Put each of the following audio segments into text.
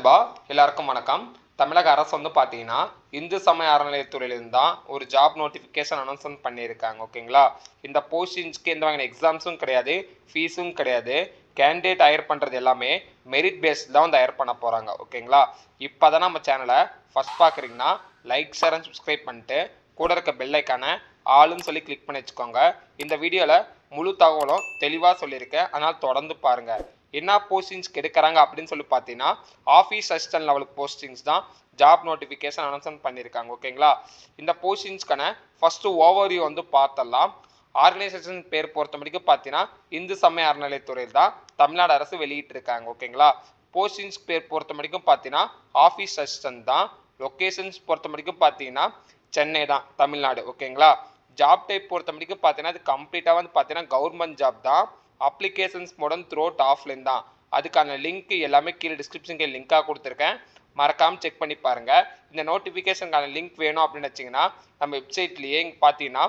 எல்லாருக்கும் வணக்கம். தமிழக அரசு வந்து பார்த்தீங்கன்னா இந்து சமய அறநிலையத்துறையிலிருந்து தான் ஒரு ஜாப் நோட்டிஃபிகேஷன் அனௌன்ஸ்மெண்ட் பண்ணியிருக்காங்க. ஓகேங்களா? இந்த போஸ்டிங்ஸ்க்கு எந்த வகையான எக்ஸாம்ஸும் கிடையாது, ஃபீஸும் கிடையாது. கேண்டிடேட் ஹையர் பண்ணுறது எல்லாமே மெரிட் பேஸ்ட் தான் வந்து ஹையர் பண்ண போகிறாங்க. ஓகேங்களா? இப்போ தான் நம்ம சேனலை ஃபஸ்ட் பார்க்குறீங்கன்னா லைக் ஷேர் அண்ட் சப்ஸ்கிரைப் பண்ணிட்டு கூட இருக்க பெல் ஐக்கானை ஆளுன்னு சொல்லி கிளிக் பண்ணி வச்சுக்கோங்க. இந்த வீடியோவில் முழு தகவலும் தெளிவாக சொல்லியிருக்கேன், அதனால் தொடர்ந்து பாருங்கள். என்ன போஸ்டிங்ஸ் எடுக்கிறாங்க அப்படின்னு சொல்லி பார்த்தீங்கன்னா ஆஃபீஸ் அசிஸ்டன்ட் லெவலுக்கு போஸ்டிங்ஸ் தான் ஜாப் நோட்டிஃபிகேஷன் அனௌன்ஸ்மெண்ட் பண்ணியிருக்காங்க. ஓகேங்களா? இந்த போஸ்டிங்ஸ்க்கான ஃபஸ்ட்டு ஓவர்வியூ வந்து பார்த்தலாம். ஆர்கனைசேஷன் பேர் பொறுத்த வரைக்கும் பார்த்தீங்கன்னா இந்து சமய அறநிலையத்துறையில் தான் தமிழ்நாடு அரசு வெளியிட்டிருக்காங்க. ஓகேங்களா? போஸ்டிங்ஸ் பேர் பொறுத்த வரைக்கும் பார்த்தீங்கன்னா ஆஃபீஸ் அசிஸ்டன்ட் தான். லொக்கேஷன்ஸ் பொறுத்த வரைக்கும் பார்த்தீங்கன்னா சென்னை தான், தமிழ்நாடு. ஓகேங்களா? ஜாப் டைப் பொறுத்த வரைக்கும் பார்த்தீங்கன்னா அது கம்ப்ளீட்டாக வந்து பார்த்தீங்கன்னா கவர்மெண்ட் ஜாப் தான். அப்ளிகேஷன்ஸ் மோடன் த்ரூ அவுட் ஆஃப்லைன் தான். அதுக்கான லிங்க் எல்லாமே கீழே டிஸ்கிரிப்ஷனுக்கு லிங்காக கொடுத்துருக்கேன், மறக்காமல் செக் பண்ணி பாருங்கள். இந்த நோட்டிஃபிகேஷனுக்கான லிங்க் வேணும் அப்படின்னு வச்சிங்கன்னா நம்ம வெப்சைட்லேயே இங்கே பார்த்தீங்கன்னா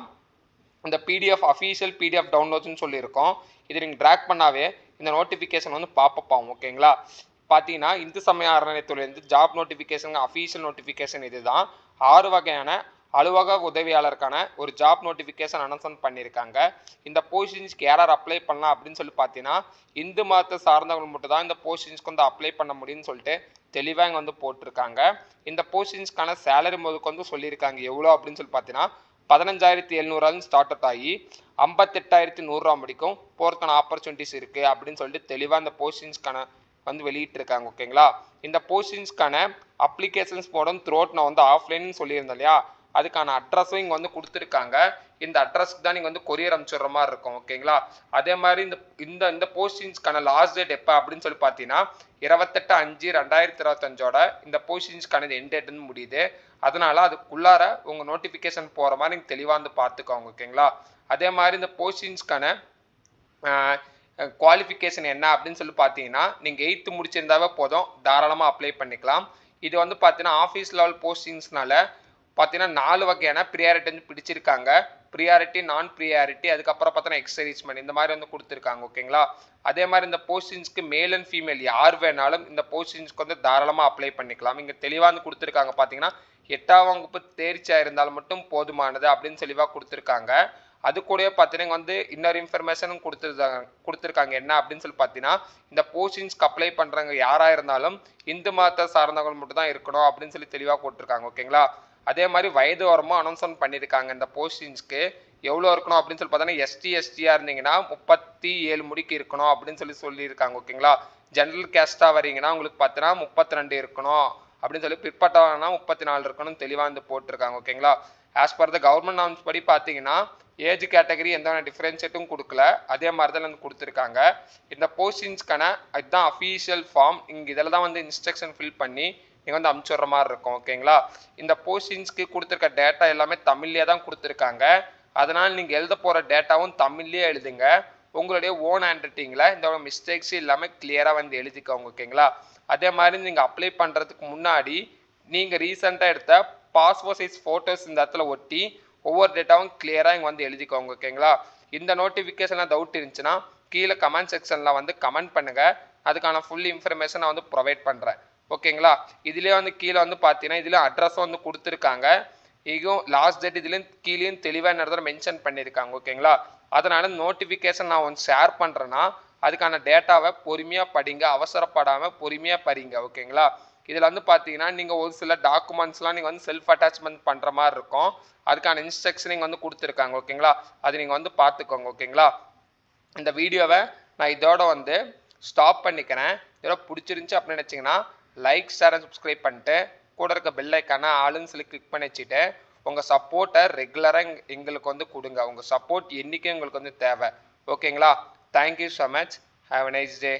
இந்த பிடிஎஃப் அஃபீஷியல் பிடிஎஃப் டவுன்லோட்ஸ்னு சொல்லியிருக்கோம். இது நீங்கள் ட்ராக் பண்ணாவே இந்த நோட்டிஃபிகேஷன் வந்து பாப்பப்பாகும். ஓகேங்களா? பார்த்தீங்கன்னா இந்து சமய அறநிலையத்துறையிலேருந்து ஜாப் நோட்டிஃபிகேஷன் அஃபீஷியல் நோட்டிஃபிகேஷன் இது தான். 6 வகையான அலுவலக உதவியாளருக்கான ஒரு ஜாப் நோட்டிஃபிகேஷன் அனௌன்ஸ்மெண்ட் பண்ணியிருக்காங்க. இந்த போஸ்டிங்ஸ்க்கு யார் அப்ளை பண்ணலாம் அப்படின்னு சொல்லி பார்த்தீங்கன்னா இந்து மதத்தை சார்ந்தவங்க மட்டும் தான் இந்த போஸ்டிங்ஸ்க்கு வந்து அப்ளை பண்ண முடியும்னு சொல்லிட்டு தெளிவாக இங்கே வந்து போட்டிருக்காங்க. இந்த போஸ்டிங்ஸ்க்கான சேலரி முதலுக்கு வந்து சொல்லியிருக்காங்க. எவ்வளோ அப்படின்னு சொல்லி பார்த்தீங்கன்னா 15,700 ஸ்டார்ட் அவுட் ஆகி 58,100 முடிக்கும் போகிறதுக்கான ஆப்பர்ச்சுனிட்டிஸ் இருக்குது அப்படின்னு சொல்லிட்டு தெளிவாக இந்த போஸ்டிங்ஸ்க்கான வந்து வெளியிட்டிருக்காங்க. ஓகேங்களா? இந்த போஸ்டிங்ஸ்க்கான அப்ளிகேஷன்ஸ் போடும் த்ரூ அவுட் நான் வந்து ஆஃப்லைன்னு சொல்லியிருந்தேன் இல்லையா, அதுக்கான அட்ரஸும் இங்கே வந்து கொடுத்துருக்காங்க. இந்த அட்ரஸ்க்கு தான் நீங்கள் வந்து கொரியர் அனுப்பிச்சுடுற மாதிரி இருக்கும். ஓகேங்களா? அதே மாதிரி இந்த இந்த போஸ்டிங்ஸ்க்கான லாஸ்ட் டேட் எப்போ அப்படின்னு சொல்லி பார்த்தீங்கன்னா 28/5/2025 இந்த போஸ்டிங்ஸ்க்கான எண்ட் டேட்னு முடியுது. அதனால அதுக்குள்ளார உங்கள் நோட்டிஃபிகேஷன் போகிற மாதிரி நீங்கள் தெளிவாக வந்து பார்த்துக்கோங்க. ஓகேங்களா? அதே மாதிரி இந்த போஸ்டிங்ஸ்க்கான குவாலிஃபிகேஷன் என்ன அப்படின்னு சொல்லி பார்த்தீங்கன்னா நீங்கள் 8th முடிச்சிருந்தாவே போதும், தாராளமாக அப்ளை பண்ணிக்கலாம். இது வந்து பார்த்தீங்கன்னா ஆஃபீஸ் லெவல் போஸ்டிங்ஸ்னால பார்த்தீங்கன்னா 4 வகையான ப்ரியாரிட்டி வந்து பிடிச்சிருக்காங்க. ப்ரியாரிட்டி, நான் ப்ரியாரிட்டி, அதுக்கப்புறம் பார்த்தீங்கன்னா எக்ஸர்வீஸ்மென், இந்த மாதிரி வந்து கொடுத்துருக்காங்க. ஓகேங்களா? அதே மாதிரி இந்த போஸ்டிங்ஸ்க்கு மேல் அண்ட் ஃபீமேல் யார் வேணாலும் இந்த போஸ்டிங்ஸ்க்கு வந்து தாராளமாக அப்ளை பண்ணிக்கலாம். இங்கே தெளிவாக வந்து கொடுத்துருக்காங்க. பார்த்தீங்கன்னா 8ஆம் வகுப்பு தேர்ச்சியாக இருந்தாலும் மட்டும் போதுமானது அப்படின்னு தெளிவாக கொடுத்துருக்காங்க. அது கூட பார்த்தீங்கன்னா வந்து இன்னொரு இன்ஃபர்மேஷனும் கொடுத்துருக்காங்க. என்ன அப்படின்னு சொல்லி பார்த்தீங்கன்னா இந்த போஸ்டிங்ஸ்க்கு அப்ளை பண்ணுறவங்க யாராக இருந்தாலும் இந்து மதத்தை சார்ந்தவங்க மட்டும் தான் இருக்கணும் அப்படின்னு சொல்லி தெளிவாக போட்டிருக்காங்க. ஓகேங்களா? அதே மாதிரி வயது வரமும் அனௌன்ஸ்மெண்ட் பண்ணியிருக்காங்க. இந்த போஸ்டிங்ஸ்க்கு எவ்வளோ இருக்கணும் அப்படின்னு சொல்லி பார்த்தீங்கன்னா எஸ்டியாக இருந்தீங்கன்னா 37 முடிக்கு இருக்கணும் அப்படின்னு சொல்லியிருக்காங்க. ஓகேங்களா? ஜென்ரல் கேஸ்ட்டாக வரீங்கன்னா உங்களுக்கு பார்த்தீங்கன்னா 32 இருக்கணும் அப்படின்னு சொல்லி, பிற்பட்டவங்கன்னா 34 இருக்கணும்னு தெளிவாக வந்து போட்டிருக்காங்க. ஓகேங்களா? As per the government norms படி பார்த்தீங்கன்னா ஏஜ் கேட்டகரி எந்த டிஃப்ரென்ஷியேட்டும் கொடுக்கல, அதே மாதிரி தான் வந்து கொடுத்துருக்காங்க. இந்த போஸ்டிங்ஸ்க்கான இதுதான் அஃபீஷியல் ஃபார்ம். இங்கே இதில் தான் வந்து இன்ஸ்ட்ரக்ஷன் ஃபில் பண்ணி நீங்கள் வந்து அனுப்பிச்சுடுற மாதிரி இருக்கும். ஓகேங்களா? இந்த போஸ்டிங்ஸ்க்கு கொடுத்துருக்க டேட்டா எல்லாமே தமிழ்லேயே தான் கொடுத்துருக்காங்க. அதனால் நீங்கள் எழுத போகிற டேட்டாவும் தமிழ்லேயே எழுதுங்க. உங்களுடைய ஓன் ஹேண்ட் ரைட்டிங்கில் இந்த மிஸ்டேக்ஸ் இல்லாமல் கிளியராக வந்து எழுதிக்கோங்க. ஓகேங்களா? அதே மாதிரி நீங்கள் அப்ளை பண்ணுறதுக்கு முன்னாடி நீங்கள் ரீசெண்டாக எடுத்த பாஸ்போர்ட் சைஸ் ஃபோட்டோஸ் இந்த இடத்துல ஒட்டி ஒவ்வொரு டேட்டாவும் கிளியராக இங்கே வந்து எழுதிக்கோங்க. ஓகேங்களா? இந்த நோட்டிஃபிகேஷனில் டவுட் இருந்துச்சுன்னா கீழே கமெண்ட் செக்ஷனில் வந்து கமெண்ட் பண்ணுங்கள். அதுக்கான ஃபுல் இன்ஃபர்மேஷன் நான் வந்து ப்ரொவைட் பண்ணுறேன். ஓகேங்களா? இதுலேயே வந்து கீழே வந்து பார்த்தீங்கன்னா இதில் அட்ரஸும் வந்து கொடுத்துருக்காங்க. இதுவும் லாஸ்ட் டேட் இதுலேயும் கீழேயும் தெளிவாக நடத்துகிற மென்ஷன் பண்ணியிருக்காங்க. ஓகேங்களா? அதனால் நோட்டிஃபிகேஷன் நான் வந்து ஷேர் பண்ணுறேன்னா அதுக்கான டேட்டாவை பொறுமையாக படிங்க, அவசரப்படாமல் பொறுமையாக படிங்க. ஓகேங்களா? இதில் வந்து பார்த்தீங்கன்னா நீங்கள் ஒரு சில டாக்குமெண்ட்ஸ்லாம் நீங்கள் வந்து செல்ஃப் அட்டாச்மெண்ட் பண்ணுற மாதிரி இருக்கும். அதுக்கான இன்ஸ்ட்ரக்ஷனிங் வந்து கொடுத்துருக்காங்க. ஓகேங்களா? அது நீங்கள் வந்து பார்த்துக்கோங்க. ஓகேங்களா? இந்த வீடியோவை நான் இதோட வந்து ஸ்டாப் பண்ணிக்கிறேன். இதோட பிடிச்சிருந்துச்சி அப்படின்னு நினச்சிங்கன்னா லைக் ஷேர் அண்ட் சப்ஸ்கிரைப் பண்ணிட்டு கூட இருக்க பெல் ஐக்கான ஆளுன்னு சொல்லி கிளிக் பண்ணி வச்சுட்டு உங்கள் சப்போர்ட்டை ரெகுலராக எங்களுக்கு வந்து கொடுங்க. உங்கள் சப்போர்ட் என்றைக்கும் எங்களுக்கு வந்து தேவை. ஓகேங்களா? Thank you so much. Have a nice day.